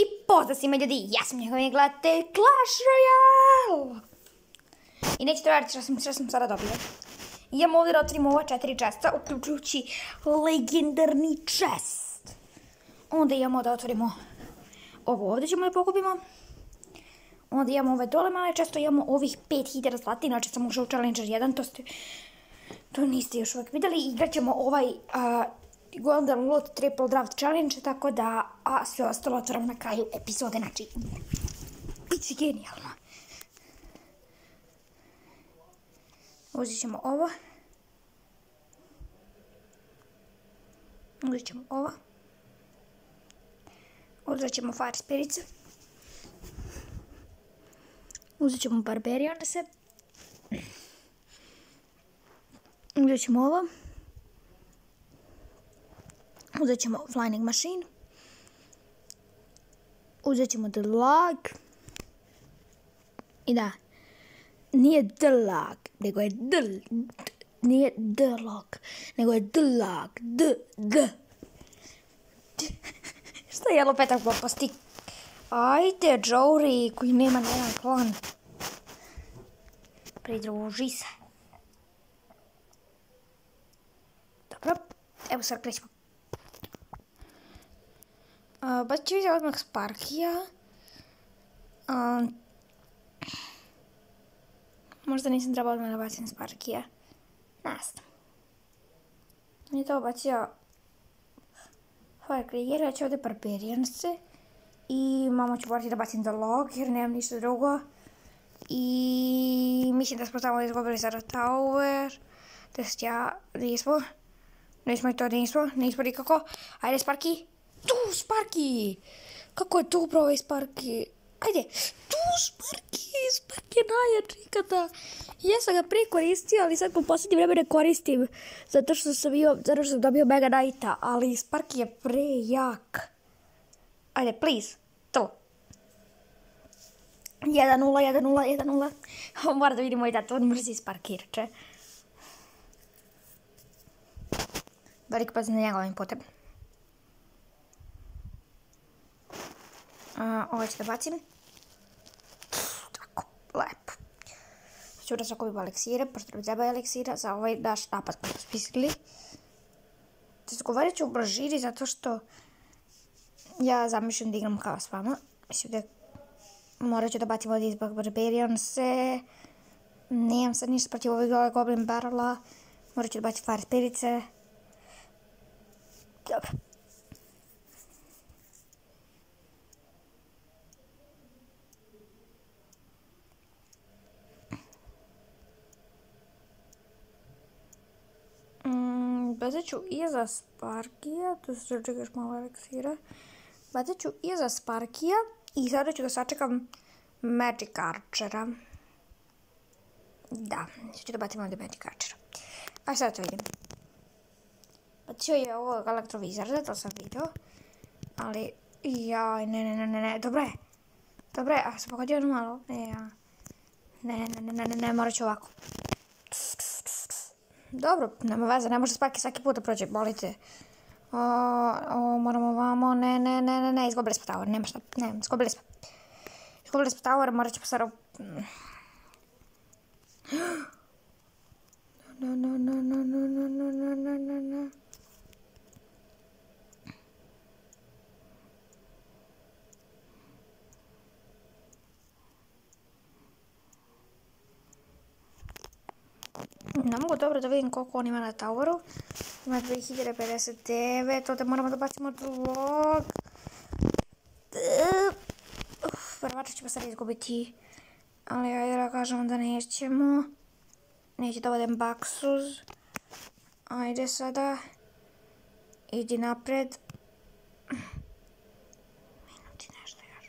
I pozdrav svima ljudi, ja sam njegovi gledate Clash Royale! I nećete raditi što sam sada dobio. Idemo ovdje da otvorimo ova 4 česta, uključujući legendarni čest. Onda idemo da otvorimo ovo ovdje ćemo da pokupimo. Onda imamo ove dole male često, imamo ovih 5000 zlata, inače sam ušao u Challenger 1, to niste još uvijek vidjeli. Igrat ćemo ovaj Golden Loot Triple Draft Challenge, tako da sve ostalo otvaram na kraju epizode, znači, bit će genijalno. Uzet ćemo ovo. Uzet ćemo ovo. Uzet ćemo Fire Spirits. Uzet ćemo Barbarianse. Uzet ćemo ovo. Uzet ćemo Flying Machine. Uzet ćemo The Log. I da, nije The Log, nego je nije The Log, nego je The Log. Šta je lupetak gluposti? Ajde, Jory, koji nema na jedan klan. Pridruži se. Dobro, evo sad krećemo. Bacit ću vidjeti odmah Sparkija. Možda nisam trebala odmah da bacim Sparkija. Nastavno. Nije to bacio Fire Krieger, ja ću ovdje Barbarianse. I mamo ću morati da bacim The Log jer nemam ništa drugo. I mislim da smo tamo izgubili sada Tower. Test ja, nismo. Nismo nikako. Ajde Sparky. Tu Sparky! Kako je tu upravo ovaj Sparky? Ajde, tu Sparky je najjači ikada. Ja sam ga prije koristio, ali sad po posljednje vreme ne koristim. Zato što sam dobio Mega Knighta, ali Sparky je prejak. Ajde, please, to. 1-0. Mora da vidimo i da to on mrzi Sparky, reče. Veliko pazim na njegovim putem. Ovo ću da bacim. Tako, lepo. Ću da sakupim eliksire, pošto bi treba eliksira za ovaj naš napad koji smo spisali. Razgovarat ću u blažiri zato što ja zamišljam da igram kao s vama. Mislim da morat ću da bacim ovdje izbog Barbarianse. Nemam sad ništa protiv ovih Goblin Barrela. Morat ću da bacim Fire Spirice. Dobro. Bacit ću i za Sparkija, tu se sačekaš malo eliksira. Bacit ću i za Sparkija i sada ću da sačekam Magic Archera. Da, ću da bacim ovdje Magic Archera. A sada to vidim. Bacio je ovo Elektrovizarda, to sam vidio. Ali, jaj, ne, dobro je, a sam pogodio jedno malo. Ne, morat ću ovako. Dobro, nema veze, ne može Sparky svaki put da prođe, bolite. Moramo ovamo, ne, izgubili smo tower, nema šta, ne, izgubili smo tower, morat ćemo sad... No. Ne mogu dobro da vidim koliko on ima na toweru. Ima 2059, ovdje moramo da bacimo Log. Verovatno ćemo sad izgubiti. Ali ajde da kažemo da nećemo. Neće da vodem Baksuz. Ajde sada. Idi napred. Minuti nešto još.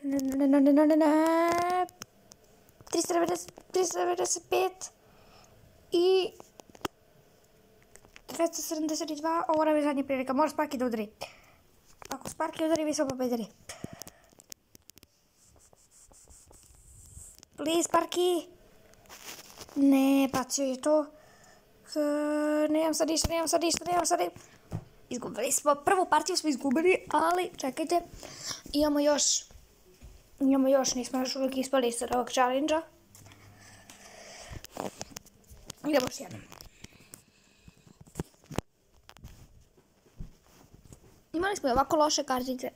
Ne. 395 i 272. Ovo nam je zadnja prilika. Mora Sparky da udari. Ako Sparky udari, vi smo pobedili. Please, Sparky. Ne, bacio je to. Nemam sad ništa. Izgubili smo, prvu partiju smo izgubili, ali čekajte. Imamo još, nismo još uvijek ispali sa ovog challenge-a. Idemo još jednom. Imali smo i ovako loše kartice.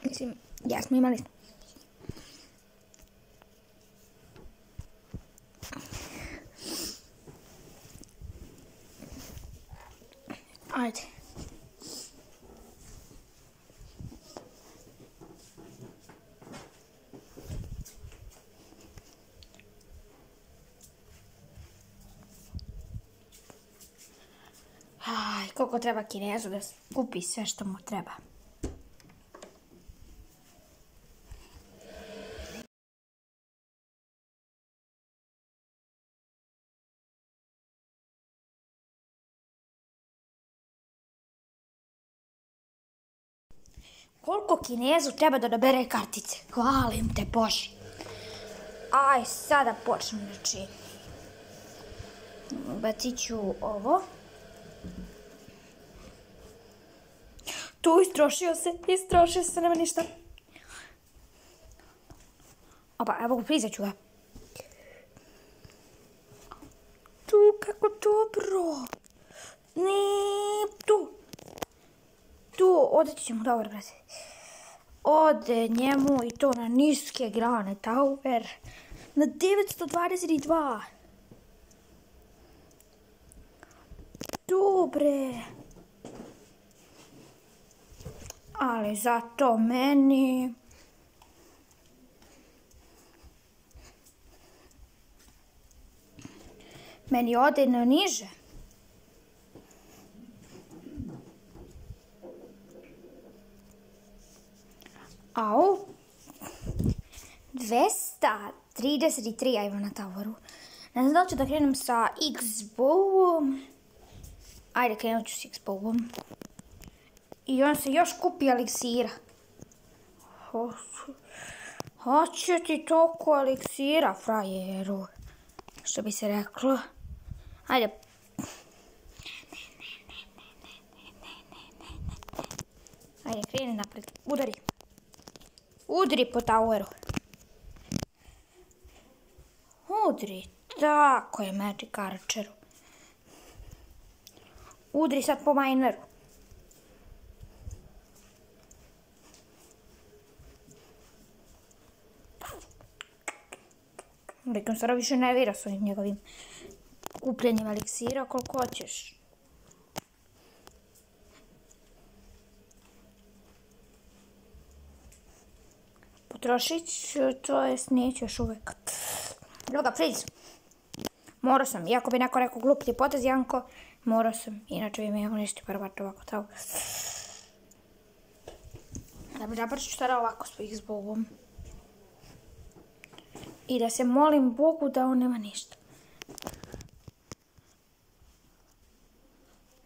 Mislim, ja smo imali. Ajde. Koliko treba Kinezu da kupi sve što mu treba. Koliko Kinezu treba da dobere kartice? Hvalim te, Bože. Aj, sada počnem, znači. Bacit ću ovo. Tu, istrošio se, nema ništa. Opa, evo, prizat ću ga. Tu, kako dobro. Ne, tu. Odeći ćemo, dobro, brate. Ode njemu i to na niske grane, tower. Na 922. Dobre. Ali zato meni ode na niže. Au. 233 ja imam na toweru. Ne znam da li ću da krenem sa X-Bowom. Ajde, krenut ću s X-Bowom. I on se još kupi eliksira. Hoće ti toliko eliksira, frajeru. Što bi se reklo. Ajde. Ajde, kreni napred. Udari. Udri po toweru. Udri. Tako je, Magic Archeru. Udri sad po mineru. Rekom sada više ne vira s ovim njegovim kupljenjem eliksira koliko hoćeš. Potrošit ću, to jest neću još uvijek. Druga, friz. Morao sam, iako bi neko rekao gluplji potez, Janko, morao sam, inače bi me imao nešto prvač ovako tamo. Zapravo ću sada ovako s X-Bowom. I da se molim Bogu da on nema ništa.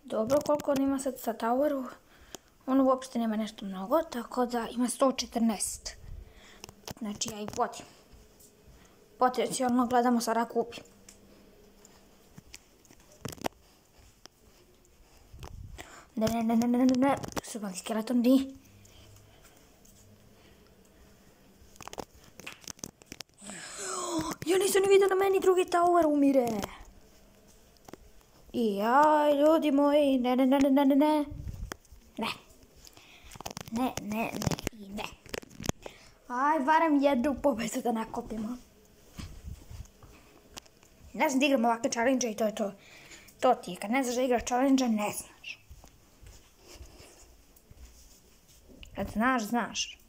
Dobro, koliko on ima sad sa toweru? On uopšte nema nešto mnogo, tako da ima 114. Znači ja ih vodim. Potencijalno gledamo sada kupi. Ne. Su mali skeleton, di. Ja nisam ni vidio da meni drugi tower umire. I ja, ljudi moji, ne. Aj, barem jednu pobedu da nakopimo. Ne znam da igram ovakve challenge i to je to. To ti je, kad ne znaš da igraš challenge, ne znaš. Kad znaš, znaš.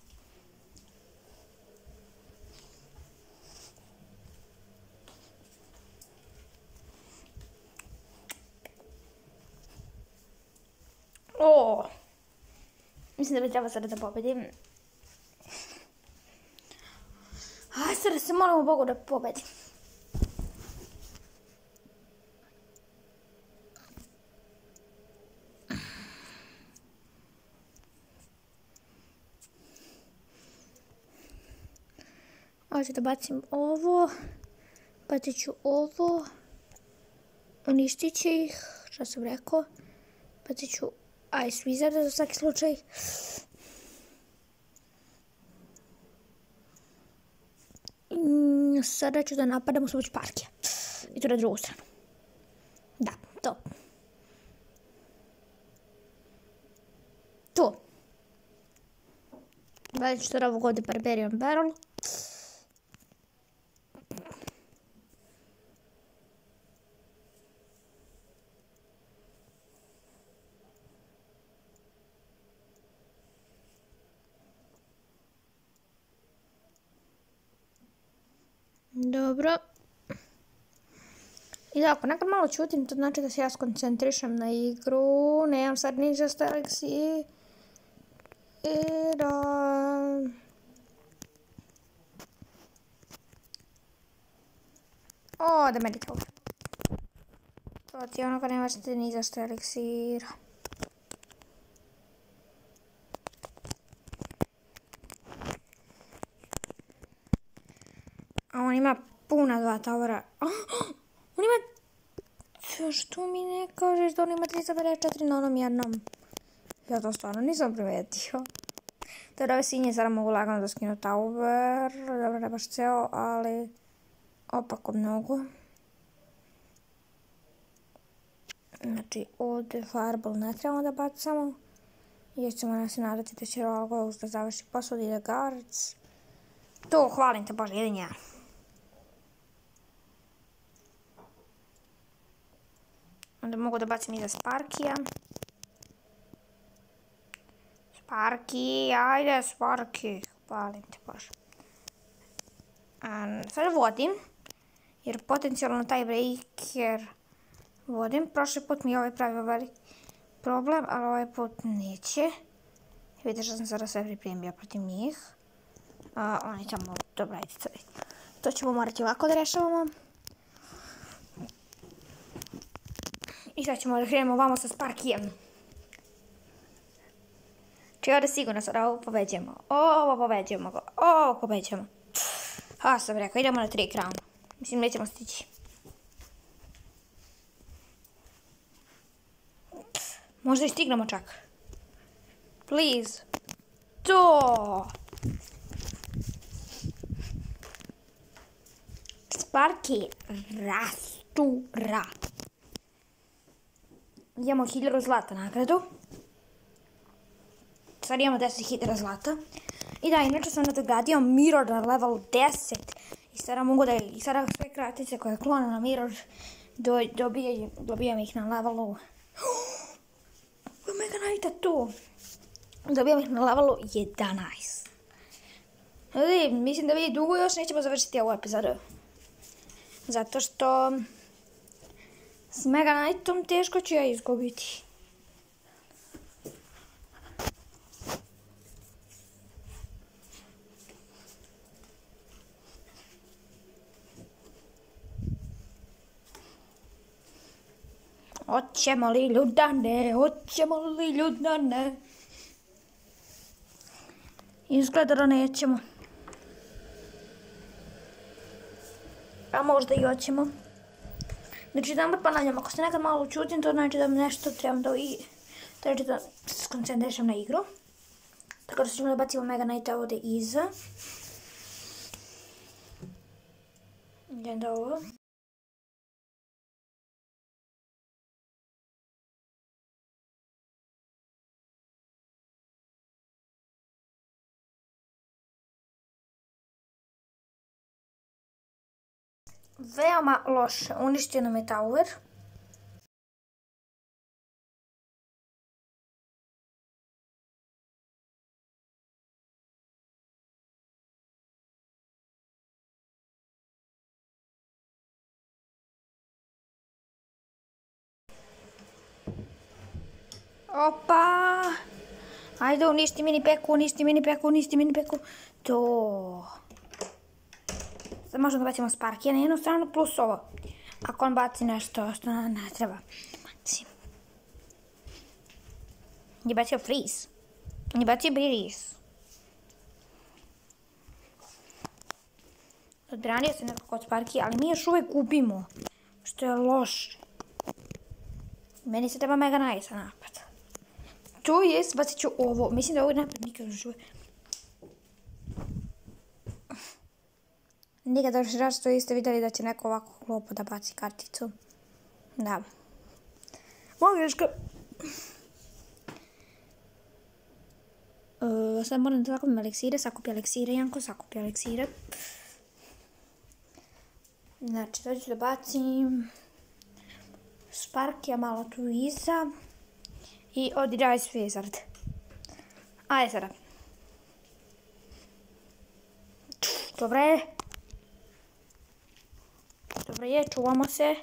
Mislim da bi trebao sada da pobedim. Aj, sada se molimo Bogu da pobedim. Hoću da bacim ovo. Bacit ću ovo. Uništit će ih. Što sam rekao? Bacit ću Ice Wizarda za svaki slučaj. Sada ću da napadam u svoju Sparkija. I to na drugu stranu. Da, to. Tu. Bacit ću sada ovog ovdje Barbarian Barrel. Dobro. I da, ako nekad malo čutim, to znači da se ja skoncentrišem na igru. Nemam sad Ninja Starix i da... O, da meni to. To ti je ono kad nemaš Ninja Starix i... A on ima puna 2 towera. On ima... Što mi ne kažeš da on ima 354 na onom jednom? Ja to stvarno nisam primetio. To da ove svinje sada mogu lagano da skinu tower. Dobro, ne baš ceo, ali... opako mnogo. Znači, ovdje Fireball ne trebamo da bacamo. Jer ćemo se nadati da će Rolgos da završi posao i da guards. To, hvalim te Bože, jedan ja. Onda mogu da bacim i za Sparkija. Sparky, ajde Sparky. Hvalim te Bože. Sada vodim. Jer potencijalno taj breaker vodim. Prošli put mi je ovaj pravio velik problem, ali ovaj put neće. Vidite što sam sada sve pripremio protiv njih. Oni tamo, dobro, ajde, to ćemo morati ovako da rešavamo. I sad ćemo da krenemo ovamo sa Sparkijem. Či ovdje sigurno sada ovo poveđemo. Ovo poveđemo. Sam rekao, idemo na 3 crown. Mislim, nećemo stići. Možda i stignemo čak. Please. To! Sparky rastura. Imamo 1000 zlata nagradu. Sad imamo 10.000 zlata. I da, inače sam nadogradila Mirror na level 10. I sada mogu da, i sada sve kratice koje klone na Mirror dobijam ih na levelu... Mega Knighta tu! Dobijam ih na levelu 11. Ljudi, mislim da vi dugo još nećemo završiti ovu epizodu. Zato što... s Mega Knightom teško ću ja izgubiti. Hoćemo li ljudane? Izgleda da nećemo. A možda i hoćemo. Znači, da ponavljam, ako se nekad malo učutim, to znači da nešto trebam da se skoncentrišem na igru. Tako da ćemo da bacimo Mega Knighta ovdje iza. Idem da ovo. Veoma loše, uništio nam je tower. Opa! Ajde, uništi mini peku. To. Sad možemo da bacimo Sparkija na jednu stranu plus ovo. Ako on baci nešto što ne treba. Je bacio Freeze. Je bacio Breeze. branio se nekako od Sparky, ali mi još uvijek gubimo. Što je loše. Meni se treba Mega Nice napad. To jest, bacit ću ovo. Mislim da ovaj napad nikad žive. Nikada još raz to jeste vidjeli da će neko ovako glupo da baci karticu. Da. Mogu još ga... Sad moram da sakupim eliksire, sakupi eliksire, Janko, sakupi eliksire. Znači, to ću da bacim Sparkija malo tu iza i odigraj Wizard. Ajde sada. Dobro je. Dobro je, čuvamo se.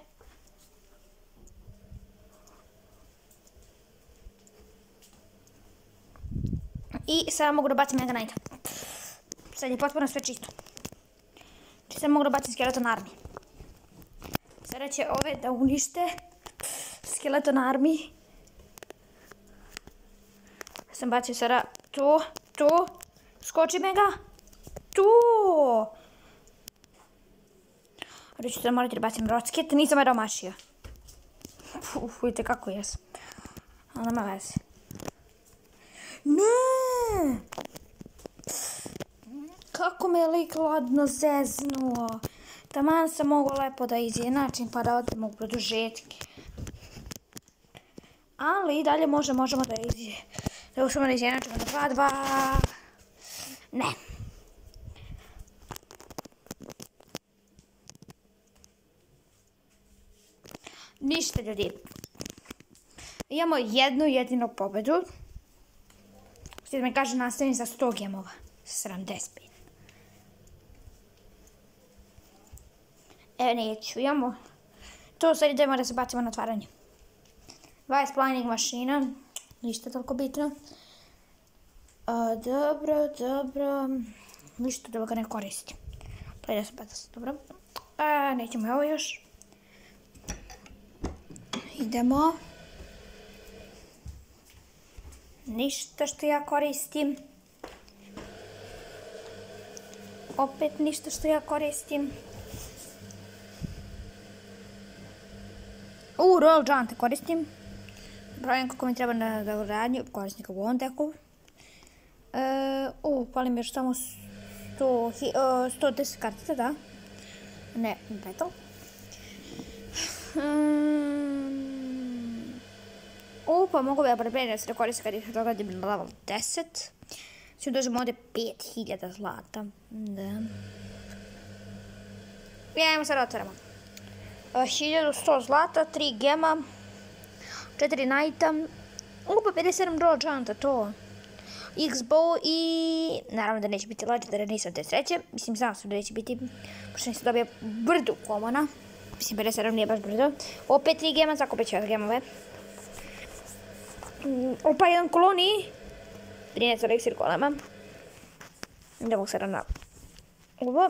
I sada mogu da bacim Mega Knighta. Sad je potpuno sve čisto. Znači sad mogu da bacim Skeleton Army. Sada će ove da unište Skeleton Army. Sam bacio sada tu. Skoči Mega. Tu. Ovdje ću sada morati da bacim Rocket. Nisam je domašio. Vidite kako jes. Ali nema veze. Ne! Kako me je lik ladno zeznuo. Taman sam mogu lepo da izjednačim pa da odemo u produžetke. Ali i dalje možemo da uspemo da izjednačimo na 2-2. Ne. Ništa ljudi. Imamo jednu jedinu pobedu. Što da mi kaže nastavim za 100 gemova. 75. Neću, imamo. To sad idemo da se bacimo na otvaranje. 20 planing mašina. Ništa toliko bitno. Dobro. Ništa da ga ne koristim. Pa da se bacim, dobro. Nećemo ovo još. Idemo. Ništa što ja koristim. Opet ništa što ja koristim. Royal Giant koristim. Brojim kako mi treba da uradim korisnika u ovom deku. Palim još samo 110 kartica, da. Ne, battle. Pa mogu ja barbarina se da koristim kad ih dogradim na level 10. Svi dođemo ovdje 5000 zlata. Da. I ajmo sad otvaramo. 1100 zlata, 3 gema, 4 knighta, 57 Royal Gianta, to. X-Bow i naravno da neće biti legendary, nisam te sreće. Mislim, znam sam da neće biti, pošto nisam dobio brdu komona. Mislim, 57 nije baš brdo. Opet 3 gema, zakupit ću gemove. Opa, jedan koloni. 13 eliksir kolema. Idemo sada na ovo.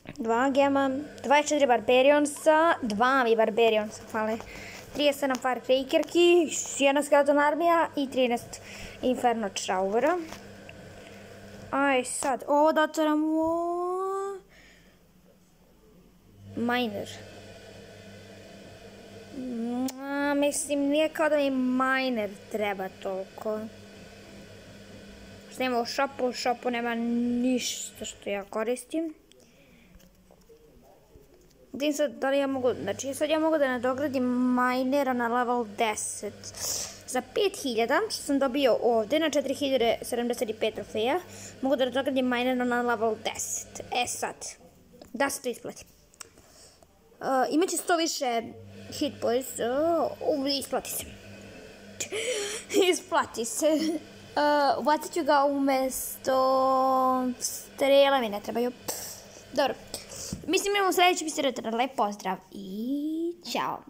2 gema, 24 Barbarionsa, 2 mi Barbarionsa fale. 37 Firecrakerki, 1 Skeleton Armija i 13 Inferno Shroudera. Aj sad, ovo da otvaramo... Miner. Mislim, nije kao da mi miner treba toliko. Što nema u shopu nema ništa što ja koristim. Da li ja mogu, znači sad ja mogu da nadogradim minera na level 10 za 5000 što sam dobio ovdje na 4075 trofeja. Mogu da nadogradim minera na level 10. Sad, da se to isplati. Imaće 100 više hit points. Isplati se. Isplati se. Ubacit ću ga umjesto strela mi ne trebaju. Dobro. Mislim, imamo sljedeći episod. Lijep pozdrav i ćao.